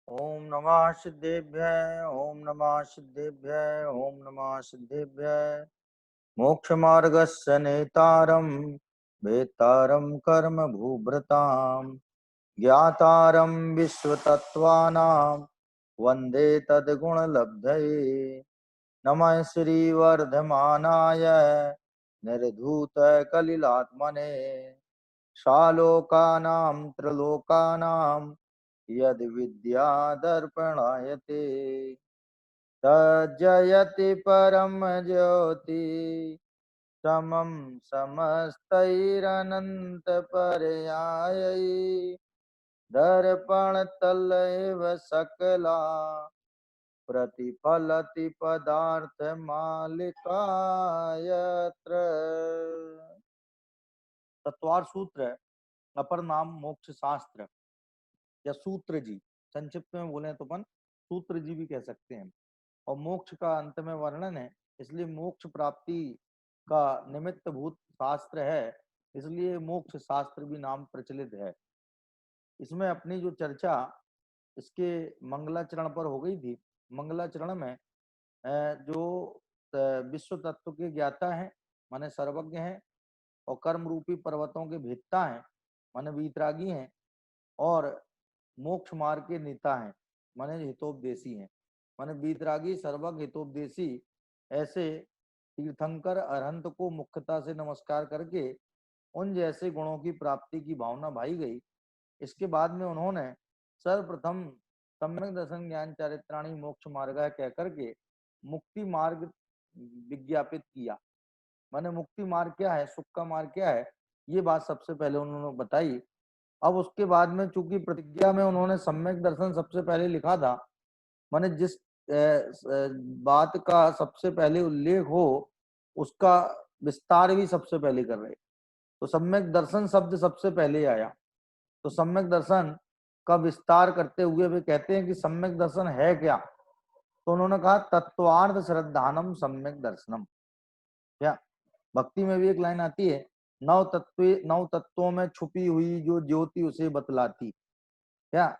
ओम नमः सिद्धेभ्य ओम नमः सिद्धेभ्य ओम नमः सिद्धेभ्य मोक्षमार्गस्य नेतारं वेत्तारं कर्म भूभृतां ज्ञातारं विश्वतत्त्वानां वन्दे तद्गुणलब्धये नमः श्रीवर्धमानाय निर्धूतकलिलात्मने शालोकानां त्रिलोकानां यद्विद्यादर्पणायते तज्जयति परम ज्योति समं समस्तैरनन्तपर्यायै दर्पणतलैव सकला प्रतिफलति पदार्थमालिकायत्र। तत्वार सूत्र अपर नाम मोक्ष शास्त्र या सूत्र जी, संक्षिप्त में बोले तो अपन सूत्र जी भी कह सकते हैं। और मोक्ष का अंत में वर्णन है, इसलिए मोक्ष प्राप्ति का निमित्त भूत शास्त्र है, इसलिए मोक्ष शास्त्र भी नाम प्रचलित है। इसमें अपनी जो चर्चा इसके मंगलाचरण पर हो गई थी। मंगलाचरण में जो विश्व तत्व के ज्ञाता हैं माने सर्वज्ञ हैं, और कर्म रूपी पर्वतों के भेदता हैं माने वीतरागी हैं, और मोक्ष मार्ग के नेता हैं माने हितोपदेशी हैं। माने वीतरागी सर्वज्ञ हितोपदेशी ऐसे तीर्थंकर अरहंत को मुख्यता से नमस्कार करके उन जैसे गुणों की प्राप्ति की भावना भाई गई। इसके बाद में उन्होंने सर्वप्रथम सम्यक दर्शन ज्ञान चारित्राणी मोक्ष मार्ग कह करके मुक्ति मार्ग विज्ञापित किया। माने मुक्ति मार्ग क्या है, सुख का मार्ग क्या है, ये बात सबसे पहले उन्होंने बताई। अब उसके बाद में चूंकि प्रतिज्ञा में उन्होंने सम्यक दर्शन सबसे पहले लिखा था, माने जिस बात का सबसे पहले उल्लेख हो उसका विस्तार भी सबसे पहले कर रहे, तो सम्यक दर्शन शब्द सबसे पहले आया। तो सम्यक दर्शन का विस्तार करते हुए वे कहते हैं कि सम्यक दर्शन है क्या, तो उन्होंने कहा तत्वार्थ श्रद्धानम सम्यक दर्शनम। क्या भक्ति में भी एक लाइन आती है, नौ तत्वों में छुपी हुई जो ज्योति उसे बतलाती। क्या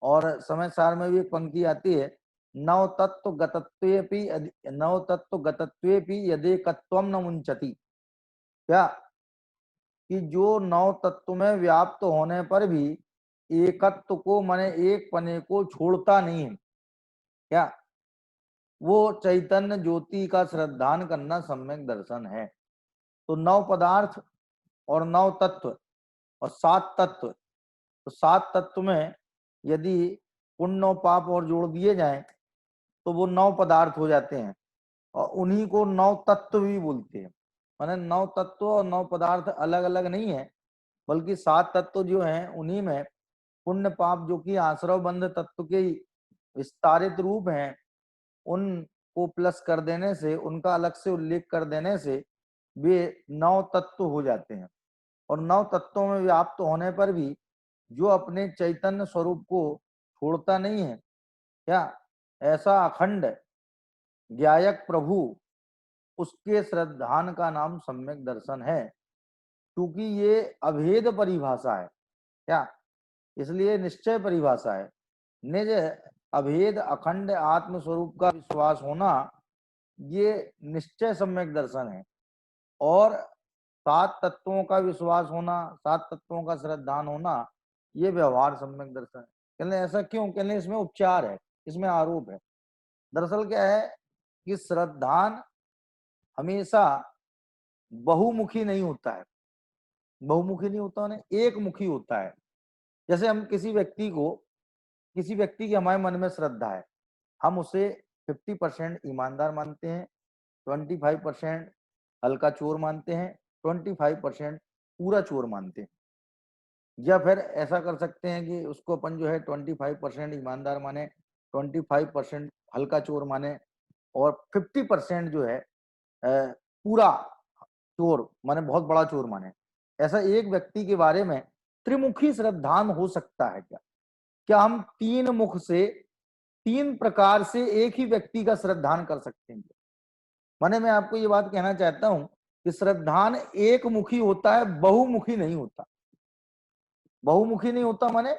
और समय सार में भी एक पंक्ति आती है, नव तत्व गतत्वेपि यदेकत्वम न मुंचति। क्या कि जो नौ तत्व में व्याप्त होने पर भी एकत्व को माने एक पने को छोड़ता नहीं है, क्या वो चैतन्य ज्योति का श्रद्धान करना सम्यक दर्शन है। तो नौ पदार्थ और नौ तत्व और सात तत्व, तो सात तत्व में यदि पुण्य और पाप और जोड़ दिए जाएं तो वो नौ पदार्थ हो जाते हैं, और उन्हीं को नौ तत्व भी बोलते हैं। माने नौ तत्व और नौ पदार्थ अलग अलग नहीं है, बल्कि सात तत्व जो हैं उन्हीं में पुण्य पाप जो कि आश्रव बंध तत्व के विस्तारित रूप हैं, उनको प्लस कर देने से, उनका अलग से उल्लेख कर देने से वे नौ तत्व हो जाते हैं। और नौ तत्वों में व्याप्त होने पर भी जो अपने चैतन्य स्वरूप को छोड़ता नहीं है, क्या ऐसा अखंड ज्ञायक प्रभु, उसके श्रद्धान का नाम सम्यक दर्शन है। क्योंकि ये अभेद परिभाषा है, क्या इसलिए निश्चय परिभाषा है। निज अभेद अखंड आत्म स्वरूप का विश्वास होना ये निश्चय सम्यक दर्शन है। और सात तत्वों का विश्वास होना, सात तत्वों का श्रद्धान होना, ये व्यवहार सम्यक दर्शन है। कहने ऐसा क्यों, कहने इसमें उपचार है, इसमें आरोप है। दरअसल क्या है कि श्रद्धान हमेशा बहुमुखी नहीं होता है। बहुमुखी नहीं होता है, एक मुखी होता है। जैसे हम किसी व्यक्ति की हमारे मन में श्रद्धा है, हम उसे 50% ईमानदार मानते हैं, 25% हल्का चोर मानते हैं, 25% पूरा चोर मानते हैं। या फिर ऐसा कर सकते हैं कि उसको अपन जो है 25% ईमानदार माने, 25% हल्का चोर माने, और 50% जो है पूरा चोर माने, बहुत बड़ा चोर माने। ऐसा एक व्यक्ति के बारे में त्रिमुखी श्रद्धान हो सकता है क्या? क्या हम तीन मुख से, तीन प्रकार से एक ही व्यक्ति का श्रद्धान कर सकते हैं? माने मैं आपको ये बात कहना चाहता हूं कि श्रद्धान एक मुखी होता है, बहुमुखी नहीं होता। बहुमुखी नहीं होता माने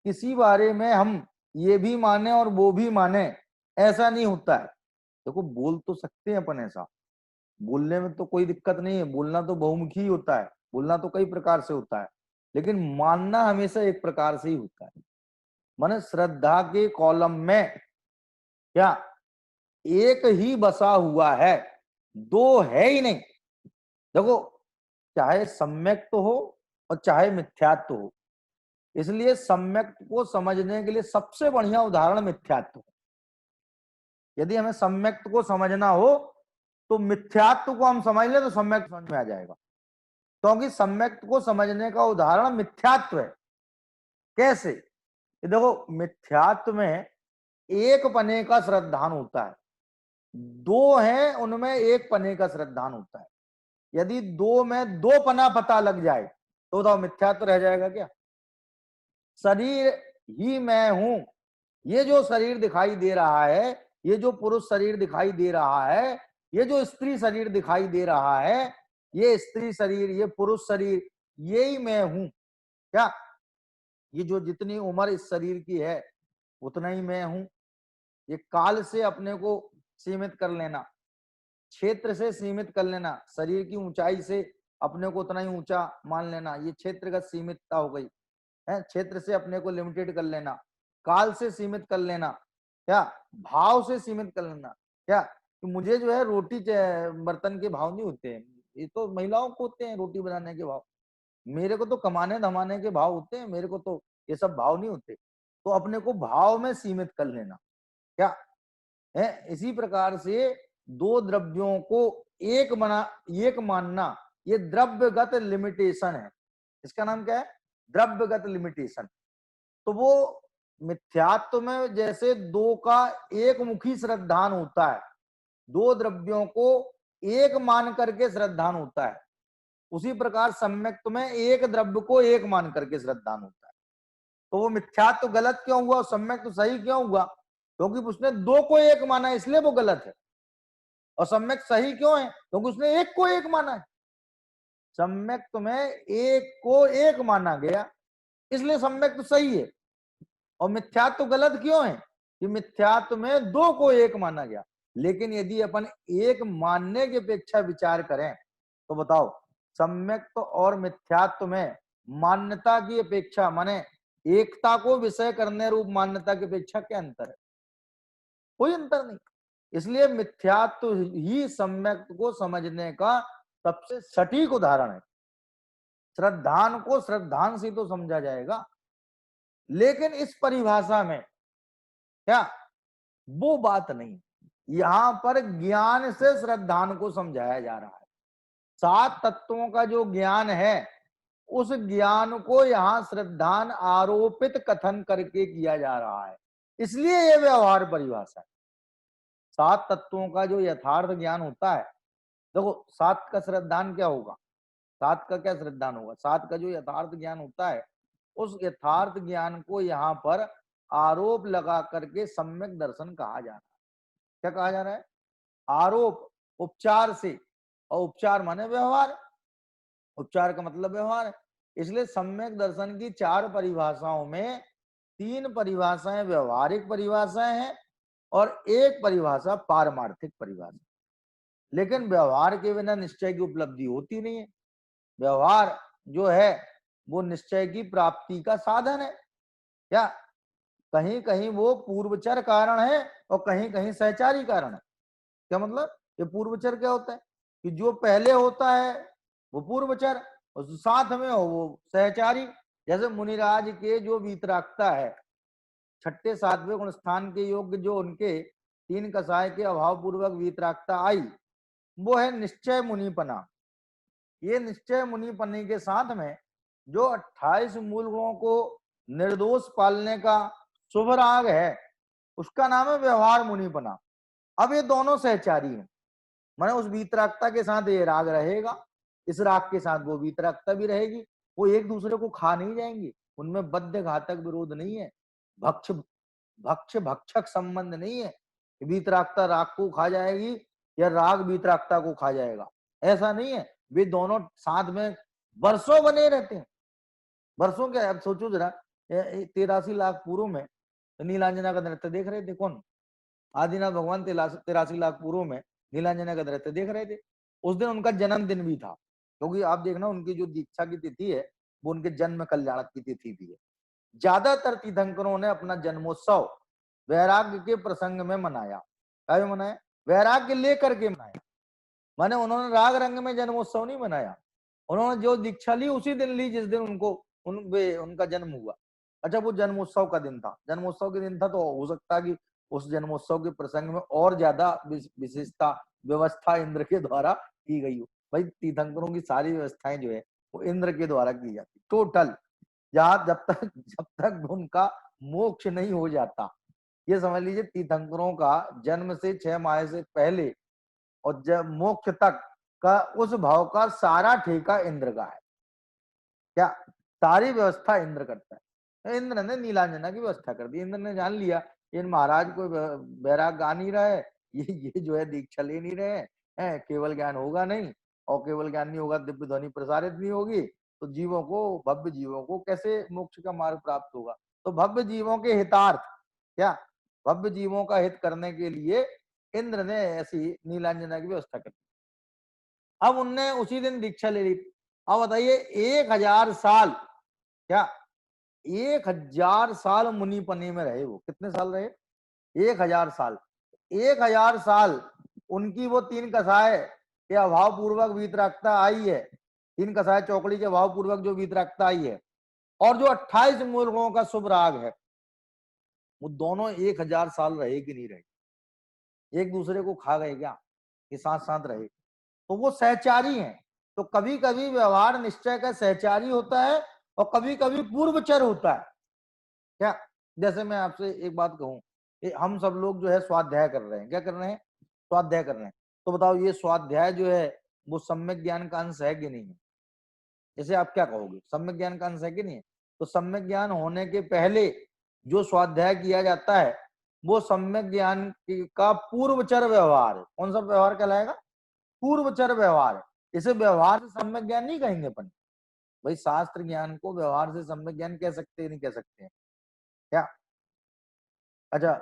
किसी बारे में हम ये भी माने और वो भी माने, ऐसा नहीं होता है। देखो बोल तो सकते हैं अपन ऐसा, बोलने में तो कोई दिक्कत नहीं है, बोलना तो बहुमुखी ही होता है, बोलना तो कई प्रकार से होता है, लेकिन मानना हमेशा एक प्रकार से ही होता है। माने श्रद्धा के कॉलम में क्या एक ही बसा हुआ है, दो है ही नहीं। देखो चाहे सम्यक तो हो और चाहे मिथ्यात्व हो, इसलिए सम्यक को समझने के लिए सबसे बढ़िया उदाहरण मिथ्यात्व है। यदि हमें सम्यक को समझना हो तो मिथ्यात्व को हम समझ ले तो सम्यक समझ में आ जाएगा, क्योंकि सम्यक को समझने का उदाहरण मिथ्यात्व है। कैसे? ये देखो मिथ्यात्व में एक पने का श्रद्धान होता है, दो है उनमें एक पने का श्रद्धान होता है। यदि दो में दो पना पता लग जाए तो बताओ मिथ्यात्व रह जाएगा क्या? शरीर ही मैं हूं, ये जो शरीर दिखाई दे रहा है, ये जो पुरुष शरीर दिखाई दे रहा है, ये जो स्त्री शरीर दिखाई दे रहा है, ये स्त्री शरीर, ये पुरुष शरीर, यही मैं हूं क्या? ये जो जितनी उम्र इस शरीर की है उतना ही मैं हूं। ये काल से अपने को सीमित कर लेना, क्षेत्र से सीमित कर लेना, शरीर की ऊंचाई से अपने को उतना ही ऊंचा मान लेना, ये क्षेत्रगत सीमितता हो गई है। क्षेत्र से अपने को लिमिटेड कर लेना, काल से सीमित कर लेना, क्या भाव से सीमित कर लेना, क्या कि मुझे जो है रोटी बर्तन के भाव नहीं होते हैं, ये तो महिलाओं को होते हैं रोटी बनाने के भाव, मेरे को तो कमाने धमाने के भाव होते हैं, मेरे को तो ये सब भाव नहीं होते। तो अपने को भाव में सीमित कर लेना, क्या है? इसी प्रकार से दो द्रव्यों को एक मानना, ये द्रव्यगत लिमिटेशन है। इसका नाम क्या है? द्रव्यगत लिमिटेशन। तो वो मिथ्यात्व में जैसे दो का एक मुखी श्रद्धान होता है, दो द्रव्यों को एक मान करके श्रद्धान होता है, उसी प्रकार सम्यक्त्व में एक द्रव्य को एक मान करके श्रद्धान होता है। तो वो मिथ्यात्व गलत क्यों हुआ, सम्यक्त्व सही क्यों हुआ? क्योंकि उसने दो को एक माना इसलिए वो गलत है। और सम्यक सही क्यों है? क्योंकि उसने एक को एक माना है। सम्यक्त्व में एक को एक माना गया इसलिए सम्यक्त्व सही है। और मिथ्यात्व गलत क्यों है? कि मिथ्यात्व में दो को एक माना गया। लेकिन यदि अपन एक मानने की अपेक्षा विचार करें तो बताओ सम्यक्त्व और मिथ्यात्व में मान्यता की अपेक्षा माने एकता को विषय करने रूप मान्यता की अपेक्षा क्या अंतर है? कोई अंतर नहीं। इसलिए मिथ्यात्व ही सम्यक्त्व को समझने का सबसे सटीक उदाहरण है। श्रद्धान को श्रद्धान से तो समझा जाएगा, लेकिन इस परिभाषा में क्या वो बात नहीं। यहां पर ज्ञान से श्रद्धान को समझाया जा रहा है। सात तत्वों का जो ज्ञान है उस ज्ञान को यहां श्रद्धान आरोपित कथन करके किया जा रहा है, इसलिए यह व्यवहार परिभाषा है। सात तत्वों का जो यथार्थ ज्ञान होता है, देखो सात का श्रद्धान क्या होगा, सात का क्या श्रद्धान होगा? सात का जो यथार्थ ज्ञान होता है उस यथार्थ ज्ञान को यहाँ पर आरोप लगा करके सम्यक दर्शन कहा जा रहा है। क्या कहा जा रहा है? आरोप, उपचार से, और उपचार माने व्यवहार, उपचार का मतलब व्यवहार है। इसलिए सम्यक दर्शन की चार परिभाषाओं में तीन परिभाषाएं व्यवहारिक परिभाषाएं हैं और एक परिभाषा पारमार्थिक परिभाषा। लेकिन व्यवहार के बिना निश्चय की उपलब्धि होती नहीं है। व्यवहार जो है वो निश्चय की प्राप्ति का साधन है। क्या कहीं कहीं वो पूर्वचर कारण है और कहीं कहीं सहचारी कारण है। क्या मतलब? ये पूर्वचर क्या होता है? कि जो पहले होता है वो पूर्वचर और जो साथ में हो वो सहचारी। जैसे मुनिराज के जो वीतरागता है, छठे सातवें गुण स्थान के योग्य जो उनके तीन कसाय के अभाव पूर्वक वीतरागता आई, वो है निश्चय मुनिपना। ये निश्चय मुनिपने के साथ में जो 28 मूल गुणों को निर्दोष पालने का शुभ राग है उसका नाम है व्यवहार मुनिपना। अब ये दोनों सहचारी हैं, माने उस वीतरागता के साथ ये राग रहेगा, इस राग के साथ वो वीतरागता भी रहेगी। वो एक दूसरे को खा नहीं जाएंगे, उनमें बद्ध घातक विरोध नहीं है, भक्ष भक्ष भक्षक संबंध नहीं है। वीतरागता राग को खा जाएगी या राग वीतरागता को खा जाएगा, ऐसा नहीं है। वे दोनों साथ में वर्षों बने रहते हैं। वर्षों क्या, अब सोचो जरा 83 लाख पूर्व में तो नीलांजना का नृत्य देख रहे थे कौन? आदिनाथ भगवान 83 लाख पूर्व में नीलांजना का नृत्य देख रहे थे। उस दिन उनका जन्मदिन भी था, क्योंकि आप देखना उनकी जो दीक्षा की तिथि है वो उनके जन्म कल्याण की तिथि भी है। ज्यादातर तीर्थंकरों ने अपना जन्मोत्सव वैराग्य के प्रसंग में मनाया। क्या मनाया? वैराग्य लेकर के मनाया। माने उन्होंने राग रंग में जन्मोत्सव नहीं मनाया। उन्होंने जो दीक्षा ली उसी दिन ली जिस दिन उनका जन्म हुआ। अच्छा, वो जन्मोत्सव का दिन था, जन्मोत्सव के दिन था, तो हो सकता है कि उस जन्मोत्सव के प्रसंग में और ज्यादा विशेषता व्यवस्था इंद्र के द्वारा की गई हो। भाई तीर्थंकरों की सारी व्यवस्थाएं जो है वो इंद्र के द्वारा की जाती टोटल, जहां जब तक उनका मोक्ष नहीं हो जाता। ये समझ लीजिए तीर्थंकरों का जन्म से 6 माह से पहले और जब मोक्ष तक का उस भाव का सारा ठेका इंद्र का है। क्या? सारी व्यवस्था इंद्र करता है। इंद्र ने नीलांजना की व्यवस्था कर दी। इंद्र ने जान लिया इन महाराज को बैराग गा नहीं रहा है, ये जो है दीक्षा ले नहीं रहे हैं, केवल ज्ञान होगा नहीं, और केवल ज्ञान नहीं होगा दिव्य ध्वनि प्रसारित नहीं होगी, तो जीवों को, भव्य जीवों को कैसे मोक्ष का मार्ग प्राप्त होगा? तो भव्य जीवों के हितार्थ, क्या भव्य जीवों का हित करने के लिए इंद्र ने ऐसी नीलांजना की व्यवस्था कर दी। अब उनने उसी दिन दीक्षा ले ली। अब बताइए 1000 साल, क्या 1000 साल मुनिपने में रहे वो? कितने साल रहे? 1000 साल। 1000 साल उनकी वो 3 कसाय के अभाव पूर्वक वीतरागता आई है, 3 कसाय चौकड़ी के अभाव पूर्वक जो वीतरागता आई है, और जो 28 मूलकों का शुभ राग है, वो दोनों 1000 साल रहे कि नहीं रहे? एक दूसरे को खा गए क्या? ये साथ साथ रहे, तो वो सहचारी हैं। तो कभी कभी व्यवहार निश्चय का सहचारी होता है और कभी कभी पूर्वचर होता है। क्या? जैसे मैं आपसे एक बात कहूं, हम सब लोग जो है स्वाध्याय कर रहे हैं। क्या कर रहे हैं? स्वाध्याय कर रहे हैं। तो बताओ ये स्वाध्याय जो है वो सम्यक ज्ञान का अंश है कि नहीं है? इसे आप क्या कहोगे? सम्यक ज्ञान का अंश है कि नहीं है? तो सम्यक ज्ञान होने के पहले जो स्वाध्याय किया जाता है वो सम्यक ज्ञान का पूर्वचर व्यवहार है। कौन सा व्यवहार कहलाएगा? पूर्वचर व्यवहार है। इसे व्यवहार से सम्यक ज्ञान नहीं कहेंगे अपन। भाई शास्त्र ज्ञान को व्यवहार से सम्यक ज्ञान कह सकते हैं नहीं कह सकते हैं? क्या? अच्छा,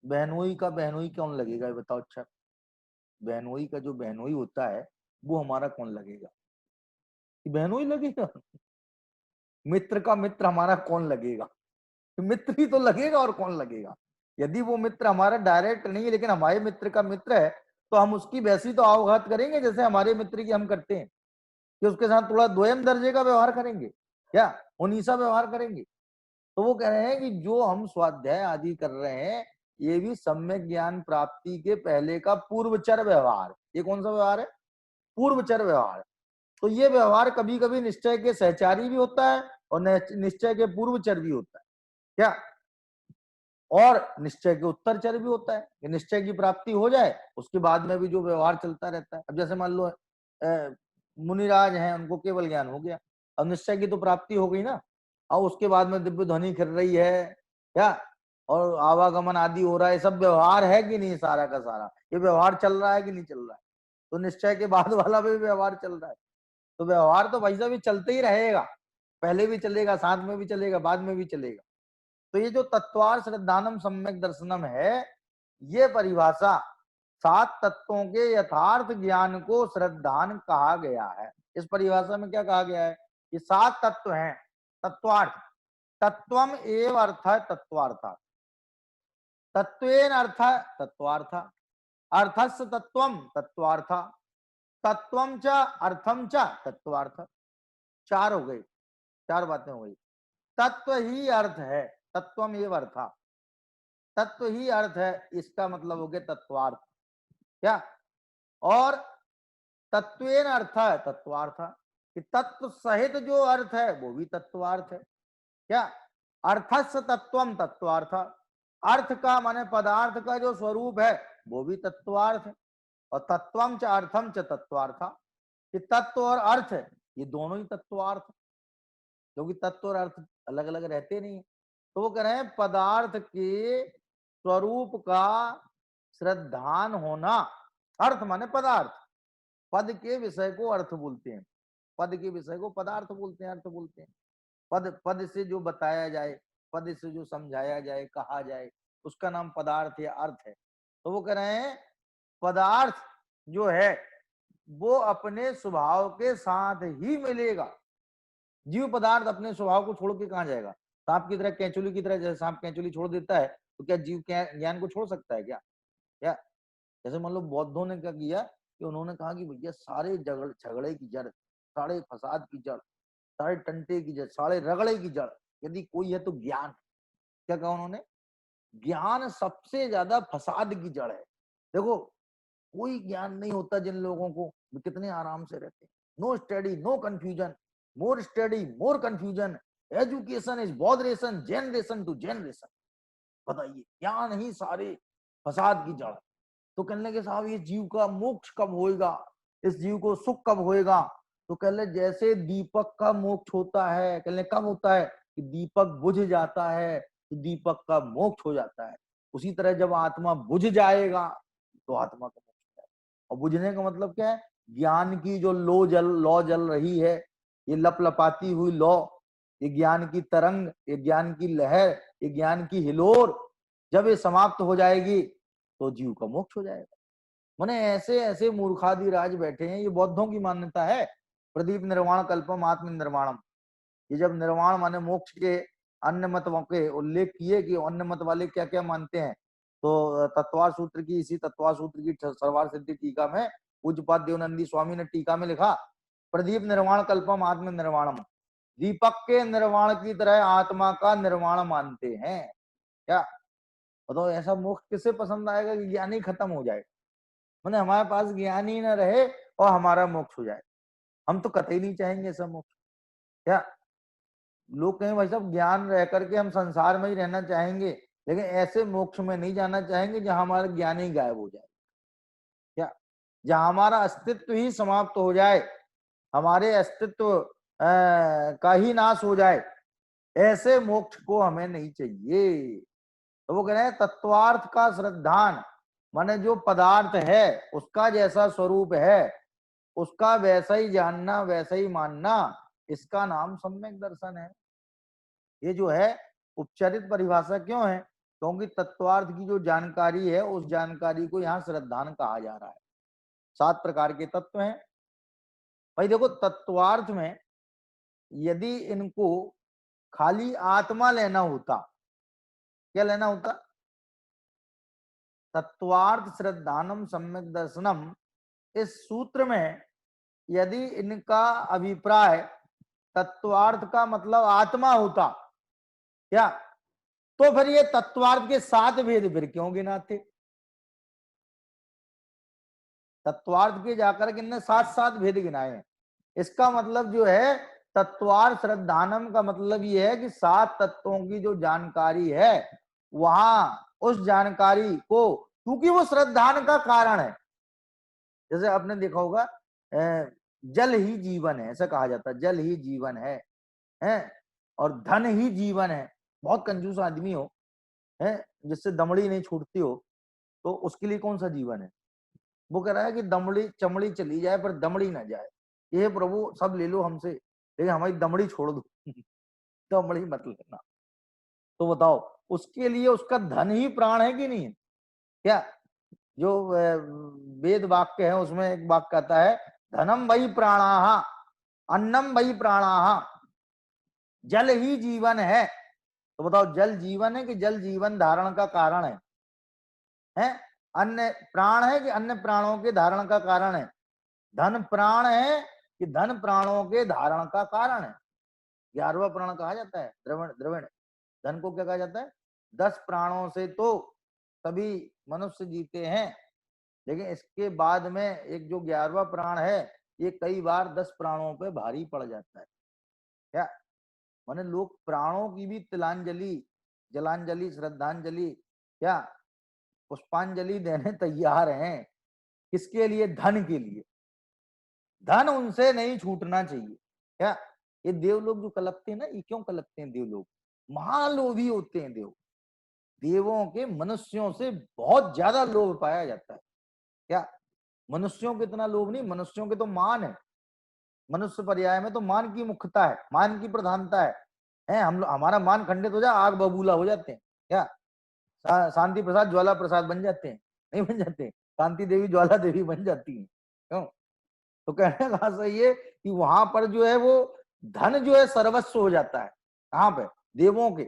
बहनोई का बहनोई कौन लगेगा ये बताओ? अच्छा, बहनोई का जो बहनोई होता है वो हमारा कौन लगेगा? कि बहनोई लगेगा? मित्र का मित्र हमारा कौन लगेगा? मित्र ही तो लगेगा, और कौन लगेगा? यदि वो मित्र हमारा डायरेक्ट नहीं है लेकिन हमारे मित्र का मित्र है, तो हम उसकी वैसी तो अवगत करेंगे जैसे हमारे मित्र की हम करते हैं, कि उसके साथ थोड़ा द्वयम दर्जे का व्यवहार करेंगे, क्या उन्नीसा व्यवहार करेंगे? तो वो कह रहे हैं कि जो हम स्वाध्याय आदि कर रहे हैं ये भी सम्यक ज्ञान प्राप्ति के पहले का पूर्वचर व्यवहार। ये कौन सा व्यवहार है? पूर्वचर व्यवहार। तो ये व्यवहार कभी कभी निश्चय के सहचारी भी होता है और निश्चय के पूर्वचर भी होता है। क्या? और निश्चय के उत्तरचर भी होता है कि निश्चय की प्राप्ति हो जाए उसके बाद में भी जो व्यवहार चलता रहता है। अब जैसे मान लो मुनिराज हैं, उनको केवल ज्ञान हो गया, अब निश्चय की तो प्राप्ति हो गई ना, अब उसके बाद में दिव्य ध्वनि खिल रही है, क्या और आवागमन आदि हो रहा है, सब व्यवहार है कि नहीं? सारा का सारा ये व्यवहार चल रहा है कि नहीं चल रहा है? तो निश्चय के बाद वाला भी व्यवहार चल रहा है। तो व्यवहार तो भाई साहब चलते ही रहेगा, पहले भी चलेगा, साथ में भी चलेगा, बाद में भी चलेगा। तो ये जो तत्वार श्रद्धानम सम्यक दर्शनम है, ये परिभाषा 7 तत्वों के यथार्थ ज्ञान को श्रद्धान कहा गया है। इस परिभाषा में क्या कहा गया है? ये 7 तत्व हैं। तत्वार्थ, तत्वम एव अर्थ तत्वार्थ, तत्वेन अर्थ तत्वार्थ, अर्थस्य तत्वम तत्वार्थ, तत्वम च अर्थम च तत्वार्थ। 4 हो गई, 4 बातें हो गई। तत्व ही अर्थ है, तत्वम एव अर्थ, तत्व ही अर्थ है, इसका मतलब हो गया तत्वार्थ। क्या? और तत्वेन अर्थ है तत्वार्थ, कि तत्व सहित जो अर्थ है वो भी तत्वार्थ है। क्या? अर्थस्य तत्वम तत्वार्थ, अर्थ का माने पदार्थ का जो स्वरूप है वो भी तत्वार्थ है। और तत्वम च अर्थम च तत्वार्थ, कि तत्व और अर्थ ये दोनों ही तत्वार्थ, क्योंकि तत्व और अर्थ अलग अलग रहते नहीं। तो वो कह रहे हैं पदार्थ के स्वरूप का श्रद्धान होना, अर्थ माने पदार्थ, पद के विषय को अर्थ बोलते हैं, पद के विषय को पदार्थ बोलते हैं, अर्थ बोलते हैं। पद, पद से जो बताया जाए, पद से जो समझाया जाए, कहा जाए, उसका नाम पदार्थ या अर्थ है। तो वो कह रहे हैं पदार्थ जो है वो अपने स्वभाव के साथ ही मिलेगा। जीव पदार्थ अपने स्वभाव को छोड़ के कहाँ जाएगा? सांप की तरह, केंचुली की तरह, जैसे सांप केंचुली छोड़ देता है तो क्या जीव ज्ञान को छोड़ सकता है क्या? क्या जैसे मान लो बौद्धों ने क्या किया कि उन्होंने कहा कि भैया सारे झगड़े की जड़, सारे फसाद की जड़, सारे टंटे की जड़, सारे रगड़े की जड़ यदि कोई है तो ज्ञान। क्या कहा उन्होंने? ज्ञान सबसे ज्यादा फसाद की जड़ है। देखो कोई ज्ञान नहीं होता जिन लोगों को, कितने आराम से रहते हैं। No study no confusion, more study more confusion, education is botheration generation to generation. बताइए ज्ञान ही सारे फसाद की जड़। तो कहने लगे साहब ये जीव का मोक्ष कब होएगा, इस जीव को सुख कब होएगा? तो कहने जैसे दीपक का मोक्ष होता है, कहने कब होता है कि दीपक बुझ जाता है तो दीपक का मोक्ष हो जाता है। उसी तरह जब आत्मा बुझ जाएगा तो आत्मा का मोक्ष है। और बुझने का मतलब क्या है? ज्ञान की जो लौ जल रही है, ये लपलपाती हुई लौ, ये ज्ञान की तरंग, ये ज्ञान की लहर, ये ज्ञान की हिलोर जब ये समाप्त हो जाएगी तो जीव का मोक्ष हो जाएगा। माने ऐसे ऐसे मूर्खादि राज बैठे हैं, ये बौद्धों की मान्यता है। प्रदीप निर्वाण कल्पम आत्म निर्वाणम, ये जब निर्वाण माने मोक्ष के अन्य मतों के उल्लेख किए कि अन्य मत वाले क्या क्या मानते हैं, तो तत्वार सूत्र की, इसी तत्वार सूत्र की सर्वार सिद्धि टीका में पूज्यपाद देवनंदी स्वामी ने टीका में लिखा प्रदीप निर्वाण कल्पम आत्म निर्वाणम, दीपक के निर्वाण की तरह आत्मा का निर्वाण मानते हैं। क्या बताओ ऐसा मोक्ष किसे पसंद आएगा कि ज्ञान ही खत्म हो जाए, मैंने हमारे पास ज्ञान ही ना रहे और हमारा मोक्ष हो जाए? हम तो कतई नहीं चाहेंगे ऐसा मोक्ष। क्या लोग कहें भाई साहब ज्ञान रह करके हम संसार में ही रहना चाहेंगे, लेकिन ऐसे मोक्ष में नहीं जाना चाहेंगे जहां हमारा ज्ञान ही गायब हो जाए। क्या जहां हमारा अस्तित्व ही समाप्त हो जाए, हमारे अस्तित्व का ही नाश हो जाए, ऐसे मोक्ष को हमें नहीं चाहिए। तो वो कह रहे हैं तत्वार्थ का श्रद्धान, माने जो पदार्थ है उसका जैसा स्वरूप है उसका वैसा ही जानना, वैसा ही मानना, इसका नाम सम्यक दर्शन है। ये जो है उपचारित परिभाषा क्यों है? क्योंकि तत्वार्थ की जो जानकारी है उस जानकारी को यहाँ श्रद्धान कहा जा रहा है। 7 प्रकार के तत्व हैं भाई। देखो तत्वार्थ में यदि इनको खाली आत्मा लेना होता, क्या लेना होता? तत्वार्थ श्रद्धानम सम्यक दर्शनम, इस सूत्र में यदि इनका अभिप्राय तत्वार्थ का मतलब आत्मा होता क्या, तो फिर ये तत्वार्थ के 7 भेद फिर क्यों गिनाते? तत्वार्थ के जाकर के इनने 7 भेद गिनाए हैं। इसका मतलब जो है तत्वार्थ श्रद्धानम का मतलब ये है कि 7 तत्वों की जो जानकारी है वहां उस जानकारी को, क्योंकि वो श्रद्धान का कारण है। जैसे आपने देखा होगा जल ही जीवन है, ऐसा कहा जाता है, जल ही जीवन है और धन ही जीवन है। बहुत कंजूस आदमी हो है जिससे दमड़ी नहीं छूटती हो तो उसके लिए कौन सा जीवन है? वो कह रहा है कि दमड़ी चमड़ी चली जाए पर दमड़ी ना जाए। ये प्रभु सब ले लो हमसे लेकिन हमारी दमड़ी छोड़ दो दमड़ी मत लेना। तो बताओ उसके लिए उसका धन ही प्राण है कि नहीं है? क्या जो वेद वाक्य है उसमें एक वाक्य कहता है धनम वही प्राणाहा, अन्नम वही प्राणाहा, जल ही जीवन है। तो बताओ जल जीवन है कि जल जीवन धारण का कारण है? अन्य प्राण है कि अन्य प्राणों के धारण का कारण है? धन प्राण है कि धन प्राणों के धारण का कारण है? 11वां प्राण कहा जाता है द्रवण। द्रवण धन को क्या कहा जाता है? 10 प्राणों से तो सभी मनुष्य जीते हैं, लेकिन इसके बाद में एक जो 11वां प्राण है ये कई बार 10 प्राणों पे भारी पड़ जाता है। क्या माने लोग प्राणों की भी तिलांजलि, जलांजलि, श्रद्धांजलि, क्या पुष्पांजलि देने तैयार हैं। किसके लिए? धन के लिए। धन उनसे नहीं छूटना चाहिए। क्या ये देव लोग जो कलपते हैं ना, ये क्यों कलपते हैं? देव लोग महालोभी होते हैं। देवों के मनुष्यों से बहुत ज्यादा लोभ पाया जाता है। क्या मनुष्यों के इतना लोभ नहीं, मनुष्यों के तो मान है, मनुष्य पर्याय में तो मान की मुख्यता है, मान की प्रधानता है है, हमारा मान खंडित हो जाए, आग बबूला हो जाते हैं क्या? शांति प्रसाद ज्वाला प्रसाद बन जाते हैं? नहीं बन जाते। शांति देवी ज्वाला देवी बन जाती है, क्यों? तो कहने का सही है कि वहां पर जो है वो धन जो है सर्वस्व हो जाता है। कहाँ पे? देवों के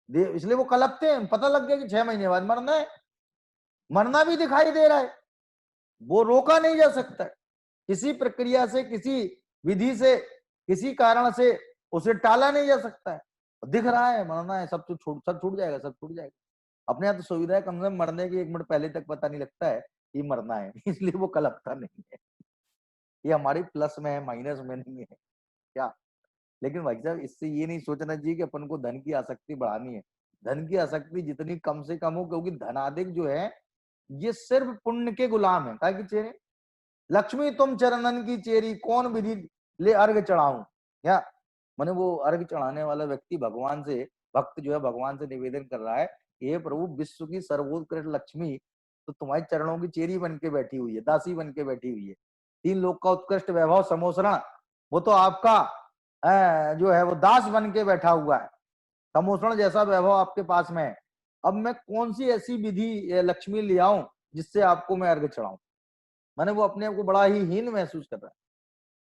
देव, इसलिए वो कलपते हैं, पता लग गया कि 6 महीने बाद मरना है, मरना भी दिखाई दे रहा है, वो रोका नहीं जा सकता है। किसी प्रक्रिया से, किसी विधि से, किसी कारण से उसे टाला नहीं जा सकता है। दिख रहा है मरना है, सब तो सब छूट जाएगा, सब छूट जाएगा। अपने यहाँ तो सुविधा है, कम से कम मरने के 1 मिनट पहले तक पता नहीं लगता है कि मरना है इसलिए वो कलपता नहीं है। ये हमारी प्लस में है, माइनस में नहीं है क्या? लेकिन भाई साहब, इससे ये नहीं सोचना चाहिए कि अपन को धन की आसक्ति बढ़ानी है। धन की आसक्ति जितनी कम से कम हो, क्योंकि धनाधिक जो है ये सिर्फ पुण्य के गुलाम है। काय की चेरे? लक्ष्मी तुम चरणन की चेरी, कौन विधि ले अर्घ चढ़ाऊं। क्या माने? वो अर्घ चढ़ाने वाला व्यक्ति भगवान से, भक्त जो है भगवान से निवेदन कर रहा है, हे प्रभु, विश्व की सर्वोत्कृष्ट लक्ष्मी तो तुम्हारे चरणों की चेरी बन के बैठी हुई है, दासी बन के बैठी हुई है। 3 लोक का उत्कृष्ट वैभव समोसरण, वो तो आपका जो है वो दास बन के बैठा हुआ है। समोसरण जैसा वैभव आपके पास में है। अब मैं कौन सी ऐसी विधि लक्ष्मी ले आऊं जिससे आपको मैं अर्घ चढ़ाऊं? मैंने वो अपने आप को बड़ा ही हीन महसूस कर रहा है।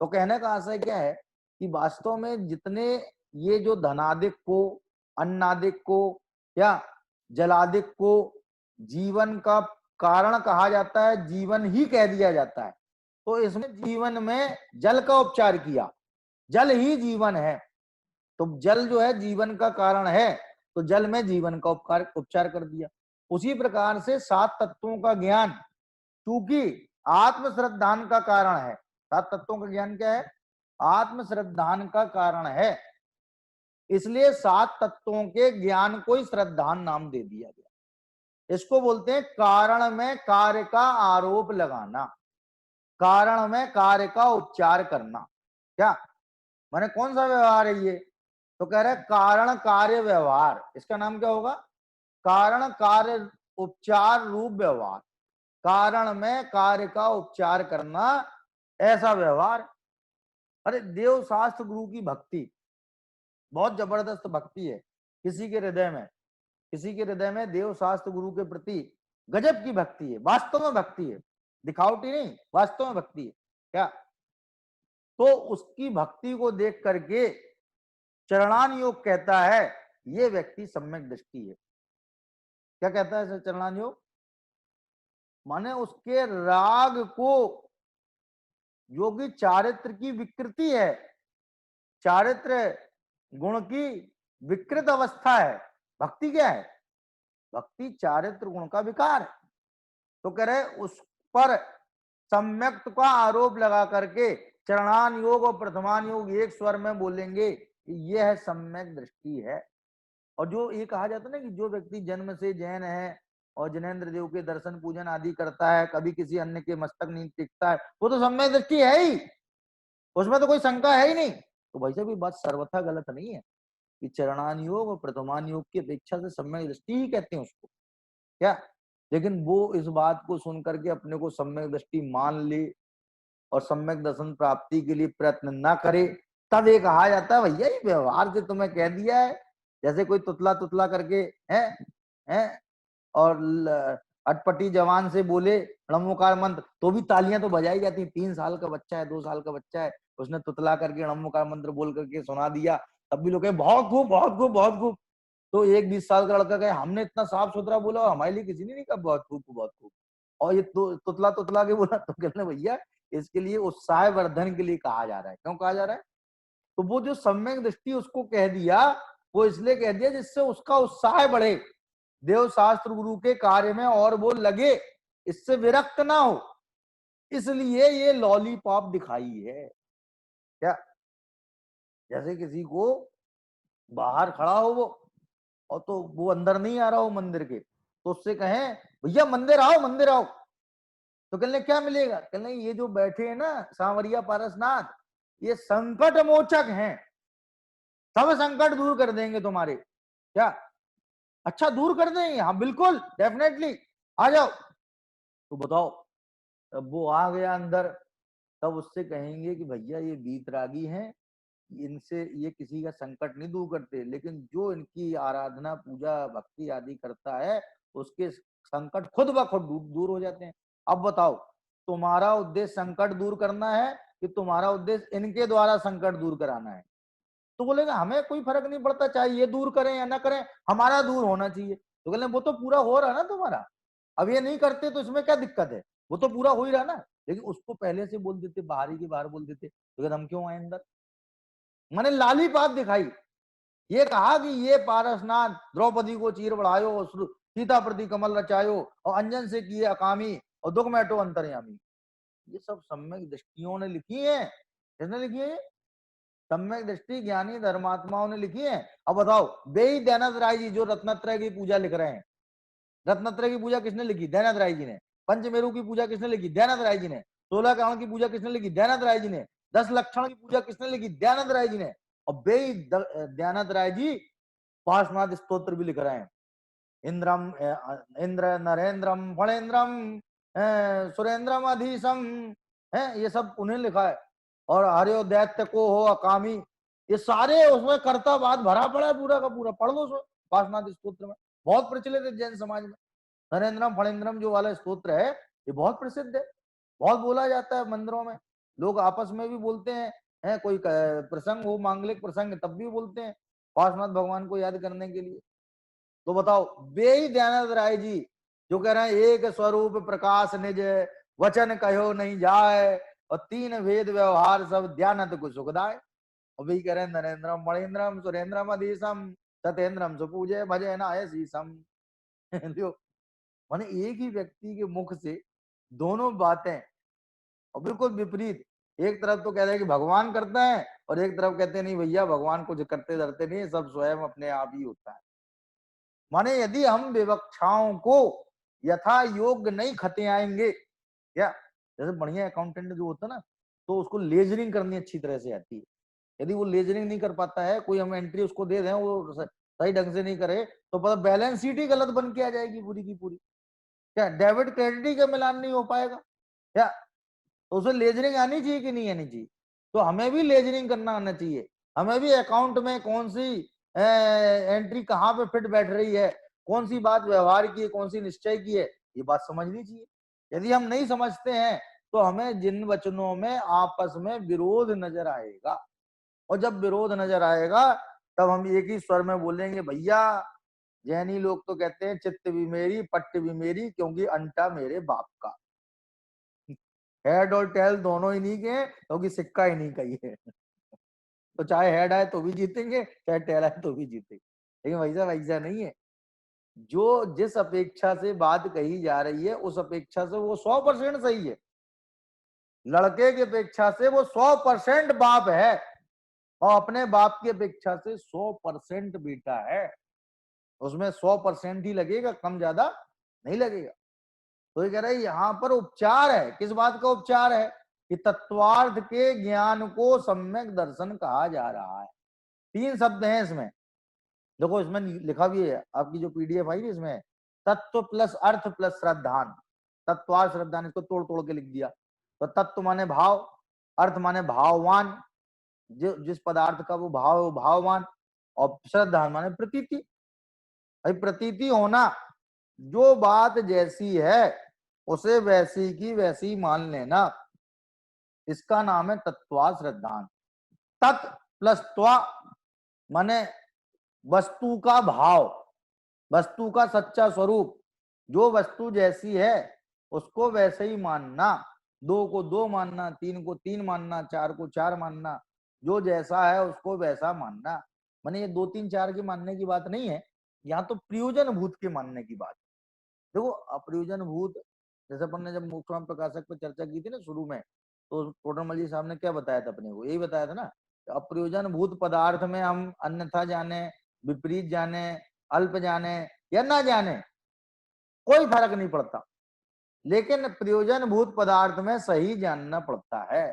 तो कहने का आशय क्या है कि वास्तव में जितने ये जो धनादिक को, अन्नादिक को या जलादिक को जीवन का कारण कहा जाता है, जीवन ही कह दिया जाता है, तो इसमें जीवन में जल का उपचार किया। जल ही जीवन है, तो जल जो है जीवन का कारण है, तो जल में जीवन का उपचार कर दिया। उसी प्रकार से 7 तत्वों का ज्ञान, क्योंकि आत्म श्रद्धान का कारण है। 7 तत्वों का ज्ञान क्या है? आत्म श्रद्धान का कारण है, इसलिए 7 तत्वों के ज्ञान को ही श्रद्धान नाम दे दिया गया। इसको बोलते हैं कारण में कार्य का आरोप लगाना, कारण में कार्य का उपचार करना। क्या माने? कौन सा व्यवहार है ये? तो कह रहे कारण कार्य व्यवहार, इसका नाम क्या होगा? कारण कार्य उपचार रूप व्यवहार। कारण में कार्य का उपचार करना, ऐसा व्यवहार। अरे देव शास्त्र गुरु की भक्ति बहुत जबरदस्त भक्ति है। किसी के हृदय में, किसी के हृदय में देव शास्त्र गुरु के प्रति गजब की भक्ति है, वास्तव में भक्ति है, दिखावटी नहीं, वास्तव में भक्ति है। क्या? तो उसकी भक्ति को देख करके चरणान योग कहता है ये व्यक्ति सम्यक दृष्टि है। क्या कहता है चरणान योग? माने उसके राग को, जो कि चारित्र की विकृति है, चारित्र गुण की विकृत अवस्था है। भक्ति क्या है? भक्ति चारित्र गुण का विकार है। तो कह रहे उस पर सम्यक का आरोप लगा करके चरणान योग और प्रथमान योग एक स्वर में बोलेंगे, यह सम्यक दृष्टि है। और जो ये कहा जाता है ना कि जो व्यक्ति जन्म से जैन है और जैनेन्द्र देव के दर्शन पूजन आदि करता है, कभी किसी अन्य के मस्तक नहीं टिकता है, वो तो सम्यक दृष्टि है ही, उसमें तो कोई शंका है ही नहीं। तो भाई साहब ये बात सर्वथा गलत नहीं है कि चरणान योग और प्रथमान योग की अपेक्षा से सम्यक दृष्टि ही कहते हैं उसको। क्या? लेकिन वो इस बात को सुन करके अपने को सम्यक दृष्टि मान ले और सम्यक दर्शन प्राप्ति के लिए प्रयत्न ना करे, तब ये कहा जाता है भैया ये व्यवहार से तुम्हें कह दिया है। जैसे कोई तुतला तुतला करके है और अटपटी जवान से बोले णमोकार मंत्र, तो भी तालियां तो बजाई जाती। 3 साल का बच्चा है, 2 साल का बच्चा है, उसने तुतला करके णमोकार मंत्र बोल करके सुना दिया, तब भी लोग कहे बहुत खूब, बहुत खूब, बहुत खूब। तो एक 20 साल का लड़का कहे हमने इतना साफ सुथरा बोला और हमारे लिए किसी ने नहीं कहा बहुत खूब, बहुत खूब, और ये तुतला तुतला के बोला। तो कहते भैया इसके लिए उत्साह वर्धन के लिए कहा जा रहा है। क्यों कहा जा रहा है? तो वो जो सम्यक दृष्टि उसको कह दिया, वो इसलिए कह दिया जिससे उसका उत्साह बढ़े देव शास्त्र गुरु के कार्य में, और वो लगे, इससे विरक्त ना हो, इसलिए ये लॉलीपॉप दिखाई है। क्या? जैसे किसी को बाहर खड़ा हो वो, और तो वो अंदर नहीं आ रहा हो मंदिर के, तो उससे कहें भैया मंदिर आओ, मंदिर आओ, तो कहने क्या मिलेगा? कहने ये जो बैठे हैं ना सांवरिया पारसनाथ, ये संकट मोचक हैं, सब संकट दूर कर देंगे तुम्हारे। क्या? अच्छा दूर कर देंगे? हाँ बिल्कुल, डेफिनेटली, आ जाओ। तो बताओ, अब वो आ गया अंदर, तब उससे कहेंगे कि भैया ये बीतरागी हैं, इनसे ये किसी का संकट नहीं दूर करते, लेकिन जो इनकी आराधना पूजा भक्ति आदि करता है उसके संकट खुद ब खुद दूर हो जाते हैं। अब बताओ, तुम्हारा उद्देश्य संकट दूर करना है कि तुम्हारा उद्देश्य इनके द्वारा संकट दूर कराना है? तो बोलेगा हमें कोई फर्क नहीं पड़ता, चाहे ये दूर करें या ना करें, हमारा दूर होना चाहिए। तो बोले वो तो पूरा हो रहा है ना तुम्हारा, अब ये नहीं करते तो इसमें क्या दिक्कत है, वो तो पूरा हो ही रहा ना। लेकिन उसको पहले से बोल देते, बाहर ही के बाहर बोल देते, तो हम क्यों आए अंदर? मैंने लाली पात दिखाई, ये कहा कि ये पारसनाथ द्रौपदी को चीर बढ़ायो, सीता प्रति कमल रचायो, और अंजन से किए अकामी, और दुख मैटो अंतर्यामी। ये सब सम्यक दृष्टियों ने लिखी है। किसने लिखी है? सम्यक दृष्टि ज्ञानी धर्मात्माओं ने लिखी है। अब बताओ, बेई दयानंद राय जी जो रत्नत्रय की पूजा लिख रहे हैं, रत्नत्रय की पूजा किसने लिखी? दयानंद राय जी ने। पंचमेरु की पूजा किसने लिखी? दयानंद राय जी ने। 16 कारण की पूजा किसने लिखी? दयानंद राय जी ने। 10 लक्षण की पूजा किसने लिखी? दयानंद राय जी ने। और बेई दयानंद राय जी पार्श्वनाथ स्तोत्र भी लिख रहे हैं। इंद्रम इंद्र नरेंद्रम फणेन्द्रम सुरेंद्रम अधीशम है, ये सब उन्हें लिखा है। और हरियो दैत्य को हो अकामी, ये सारे उसमें कर्तावाद भरा पड़ा है, पूरा का पूरा। पढ़ लो उसमें पार्श्वनाथ स्तोत्र में, बहुत प्रचलित है जैन समाज में। नरेंद्रम फणेन्द्रम जो वाला स्तोत्र है ये बहुत प्रसिद्ध है, बहुत बोला जाता है मंदिरों में, लोग आपस में भी बोलते हैं, है कोई प्रसंग हो, मांगलिक प्रसंग, तब भी बोलते हैं पार्श्वनाथ भगवान को याद करने के लिए। तो बताओ, बेई दयानंद राय जी जो कह रहे हैं एक स्वरूप प्रकाश निज, वचन कहो नहीं जाए, और तीन वेद व्यवहार सब ध्यानत को सुखदाय। और भी कह रहे हैं नरेंद्रम मणिन्द्रम सुरेंद्रम अधीशम, सतेंद्रम सुपूजे भजे नाय शीशम। माने एक ही व्यक्ति के मुख से दोनों बातें, और बिल्कुल विपरीत। एक तरफ तो कह रहे हैं कि भगवान करते हैं, और एक तरफ कहते हैं नहीं भैया भगवान कुछ करते धरते नहीं, सब स्वयं अपने आप ही होता है। माने यदि हम विवक्षाओं को यथा योग्य नहीं खते आएंगे, क्या जैसे बढ़िया अकाउंटेंट जो होता है ना, तो उसको लेजरिंग करनी अच्छी तरह से आती है। यदि वो लेजरिंग नहीं कर पाता है, कोई हम एंट्री उसको दे दें, वो सही ढंग से नहीं करे, तो पता बैलेंस शीट ही गलत बन के आ जाएगी पूरी की पूरी। क्या डेबिट क्रेडिट ही का मिलान नहीं हो पाएगा क्या? तो उसे लेजरिंग आनी चाहिए कि नहीं आनी चाहिए? तो हमें भी लेजरिंग करना आना चाहिए। हमें भी अकाउंट में कौन सी एंट्री कहाँ पे फिट बैठ रही है, कौन सी बात व्यवहार की है, कौन सी निश्चय की है, ये बात समझनी चाहिए। यदि हम नहीं समझते हैं तो हमें जिन वचनों में आपस में विरोध नजर आएगा, और जब विरोध नजर आएगा तब हम एक ही स्वर में बोलेंगे भैया, जैनी लोग तो कहते हैं चित्त भी मेरी पट्ट भी मेरी, क्योंकि अंटा मेरे बाप का। हेड और टेल दोनों ही नहीं के, क्योंकि सिक्का ही नहीं का ही है। तो चाहे हेड आए तो भी जीतेंगे, चाहे टेल आए तो भी जीतेंगे। लेकिन वैसा नहीं है। जो जिस अपेक्षा से बात कही जा रही है उस अपेक्षा से वो 100% सही है। लड़के की अपेक्षा से वो 100% बाप है, और अपने बाप की अपेक्षा से 100% बेटा है। उसमें 100% ही लगेगा, कम ज्यादा नहीं लगेगा। तो ये कह रहा है यहाँ पर उपचार है। किस बात का उपचार है? कि तत्वार्थ के ज्ञान को सम्यक दर्शन कहा जा रहा है। 3 शब्द हैं इसमें, देखो इसमें लिखा भी है, आपकी जो पीडीएफ आई इसमें, तत्व प्लस अर्थ प्लस श्रद्धान। तत्वार्थ श्रद्धान, इसको तोड़ तोड़ के लिख दिया। तो तत्व माने भाव, अर्थ माने भाववान, जो जिस पदार्थ का वो भाव है वो भाववान, और श्रद्धान माने प्रतीति। भाई प्रतीति होना, जो बात जैसी है उसे वैसी की वैसी मान लेना, इसका नाम है तत्वा श्रद्धान। तत् प्लस त्वा माने वस्तु का भाव, वस्तु का सच्चा स्वरूप, जो वस्तु जैसी है उसको वैसे ही मानना। 2 को 2 मानना, 3 को 3 मानना, 4 को 4 मानना, जो जैसा है उसको वैसा मानना। माने ये 2 3 4 के मानने की बात नहीं है, यहाँ तो प्रयोजन भूत के मानने की बात। देखो अप्रयोजन भूत, जैसे अपन ने जब मोक्षराम प्रकाशक पर चर्चा की थी ना शुरू में, तो टोटरमल जी साहब ने क्या बताया था अपने को? यही बताया था ना, अप्रयोजन भूत पदार्थ में हम अन्यथा जाने, विपरीत जाने, अल्प जाने या ना जाने, कोई फर्क नहीं पड़ता, लेकिन प्रयोजन भूत पदार्थ में सही जानना पड़ता है।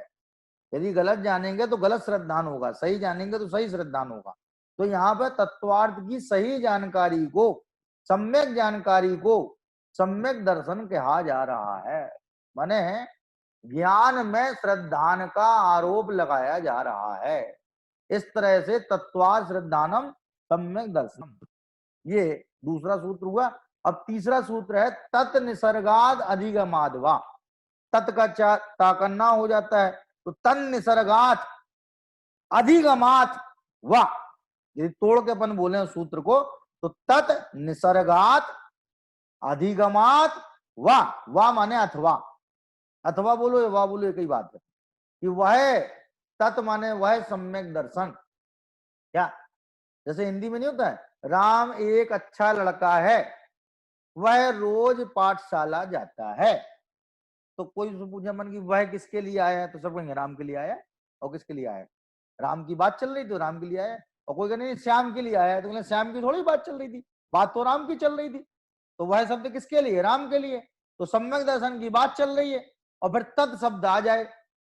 यदि गलत जानेंगे तो गलत श्रद्धान होगा, सही जानेंगे तो सही श्रद्धान होगा। तो यहाँ पर तत्वार्थ की सही जानकारी को, सम्यक जानकारी को सम्यक दर्शन कहा जा रहा है। माने ज्ञान में श्रद्धान का आरोप लगाया जा रहा है। इस तरह से तत्वार श्रद्धानम सम्यक दर्शनम, ये दूसरा सूत्र हुआ। अब तीसरा सूत्र है तत् निसर्गाद अधिगमाद वा। तत् का ता करना हो जाता है तो तन निसर्गात अधिगमात वा, यदि तोड़ के अपन बोले सूत्र को तो तत् निसर्गात अधिगमात वा माने अथवा, अथवा बोलो या वाह बोलो एक ही बात है कि वह तत् माने वह सम्यक दर्शन। क्या जैसे हिंदी में नहीं होता है राम एक अच्छा लड़का है, वह रोज पाठशाला जाता है। तो कोई पूछे मन की वह किसके लिए आया है, तो सब कहेंगे राम के लिए आया। और किसके लिए आया है? राम की बात चल रही थी, राम के लिए आया। और कोई कहने श्याम के लिए आया है, तो कहते श्याम की थोड़ी बात चल रही थी, बात तो राम की चल रही थी। तो वह शब्द किसके लिए? राम के लिए। तो सम्यक दर्शन की बात चल रही है और फिर तत् शब्द आ जाए,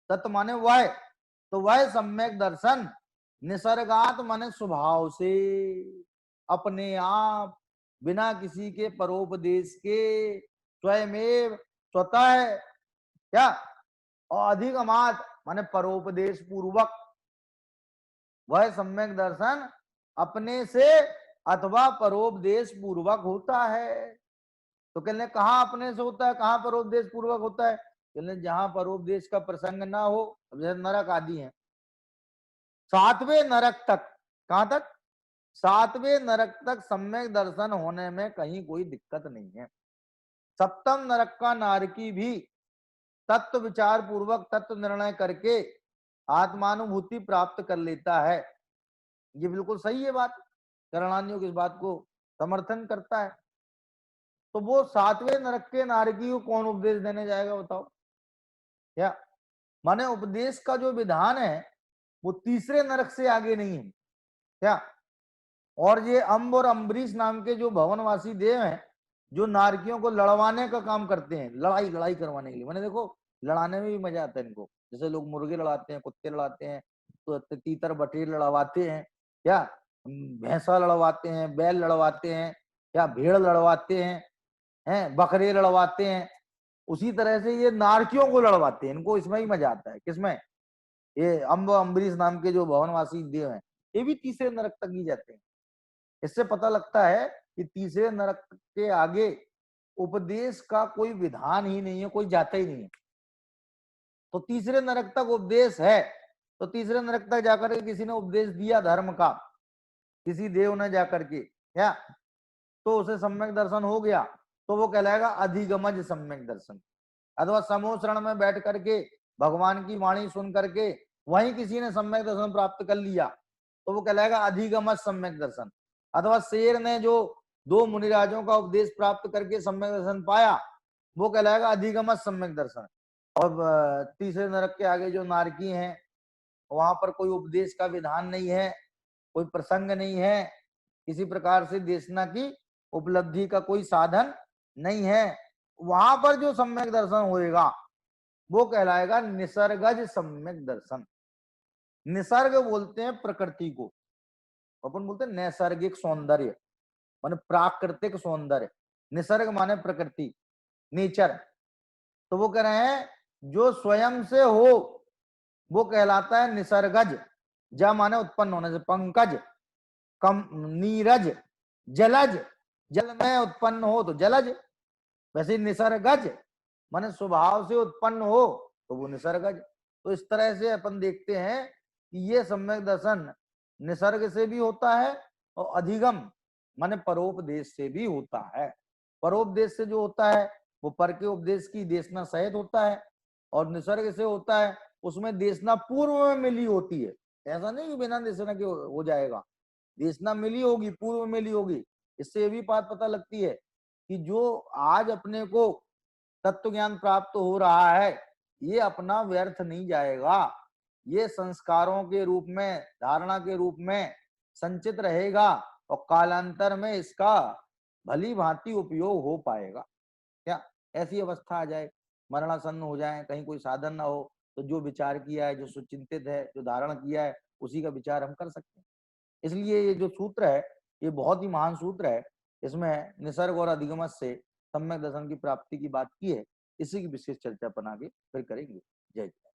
तत् माने वह, तो वह सम्यक दर्शन निसर्गात माने स्वभाव से, अपने आप, बिना किसी के परोपदेश के, स्वयमेव स्वतः, क्या, और अधिगमात माने परोपदेश पूर्वक, वह सम्यक दर्शन अपने से अथवा परोपदेश पूर्वक होता है। तो कहने कहाँ अपने से होता है, कहाँ परोपदेश पूर्वक होता है? कहने जहां परोपदेश का प्रसंग ना हो, अब जैसे नरक आदि है, 7वें नरक तक, कहां तक? 7वें नरक तक सम्यक दर्शन होने में कहीं कोई दिक्कत नहीं है। 7वें नरक का नारकी भी तत्व विचार पूर्वक तत्व निर्णय करके आत्मानुभूति प्राप्त कर लेता है। ये बिल्कुल सही है बात, करणानियों की इस बात को समर्थन करता है। तो वो 7वें नरक के नारकी को कौन उपदेश देने जाएगा बताओ? क्या माने उपदेश का जो विधान है वो तीसरे नरक से आगे नहीं है। क्या, और ये अम्ब और अम्बरीश नाम के जो भवनवासी देव हैं, जो नारकियों को लड़वाने का काम करते हैं, लड़ाई लड़ाई करवाने के लिए। मैंने देखो लड़ाने में भी मजा आता है इनको, जैसे लोग मुर्गे लड़ाते हैं, कुत्ते लड़ाते हैं, तो तीतर बटेर लड़वाते हैं, क्या भैंसा लड़वाते हैं, बैल लड़वाते हैं, क्या भेड़ लड़वाते हैं, बकरे लड़वाते हैं। उसी तरह से ये नारकियों को लड़वाते हैं, इनको इसमें ही मजा आता है। किसमें? ये अम्ब अम्बरीश नाम के जो भवनवासी देव हैं, ये भी तीसरे नरक तक ही जाते हैं। इससे पता लगता है कि तीसरे नरक के आगे उपदेश का कोई विधान ही नहीं है, कोई जाता ही नहीं है। तो तीसरे नरक तक उपदेश है, तो तीसरे नरक तक जाकर के किसी ने उपदेश दिया धर्म का, किसी देव ने जाकर के, क्या, तो उसे सम्यक दर्शन हो गया, तो वो कहलाएगा अधिगमज सम्यक दर्शन। अथवा समूह शरण में बैठ करके भगवान की वाणी सुन करके वहीं किसी ने सम्यक दर्शन प्राप्त कर लिया, तो वो कहलाएगा अधिगमज सम्यक दर्शन। अथवा शेर ने जो 2 मुनिराजों का उपदेश प्राप्त करके सम्यक दर्शन पाया, वो कहलाएगा अधिगमज सम्यक दर्शन। और तीसरे नरक के आगे जो नारकी हैं, वहां पर कोई उपदेश का विधान नहीं है, कोई प्रसंग नहीं है, किसी प्रकार से देशना की उपलब्धि का कोई साधन नहीं है, वहां पर जो सम्यक दर्शन होएगा वो कहलाएगा निसर्गज सम्यक दर्शन। निसर्ग बोलते हैं प्रकृति को, अपन बोलते हैं नैसर्गिक सौंदर्य माने प्राकृतिक सौंदर्य, निसर्ग माने प्रकृति, नेचर। तो वो कह रहे हैं जो स्वयं से हो वो कहलाता है निसर्गज। ज माने उत्पन्न होने से, पंकज, कम, नीरज, जलज, जल में उत्पन्न हो तो जलज। वैसे निसर्गज माने स्वभाव से उत्पन्न हो तो वो निसर्गज। तो इस तरह से अपन देखते हैं कि ये सम्यक दर्शन निसर्ग से भी होता है और अधिगम माने परोपदेश से भी होता है। परोपदेश से जो होता है वो पर के उपदेश की देशना सहित होता है, और निसर्ग से होता है उसमें देशना पूर्व में मिली होती है। ऐसा नहीं कि बिना देशना के हो जाएगा, देशना मिली होगी, पूर्व में मिली होगी। इससे ये भी बात पता लगती है कि जो आज अपने को तत्व ज्ञान प्राप्त हो रहा है ये अपना व्यर्थ नहीं जाएगा, ये संस्कारों के रूप में, धारणा के रूप में संचित रहेगा और कालांतर में इसका भली भांति उपयोग हो पाएगा। क्या ऐसी अवस्था आ जाए, मरणासन्न हो जाए, कहीं कोई साधन ना हो, तो जो विचार किया है, जो सुचिंतित है, जो धारण किया है, उसी का विचार हम कर सकते हैं। इसलिए ये जो सूत्र है ये बहुत ही महान सूत्र है। इसमें निसर्ग और अधिगमन से सम्यक दर्शन की प्राप्ति की बात की है। इसी की विशेष चर्चा अपन आगे फिर करेंगे। जय जय।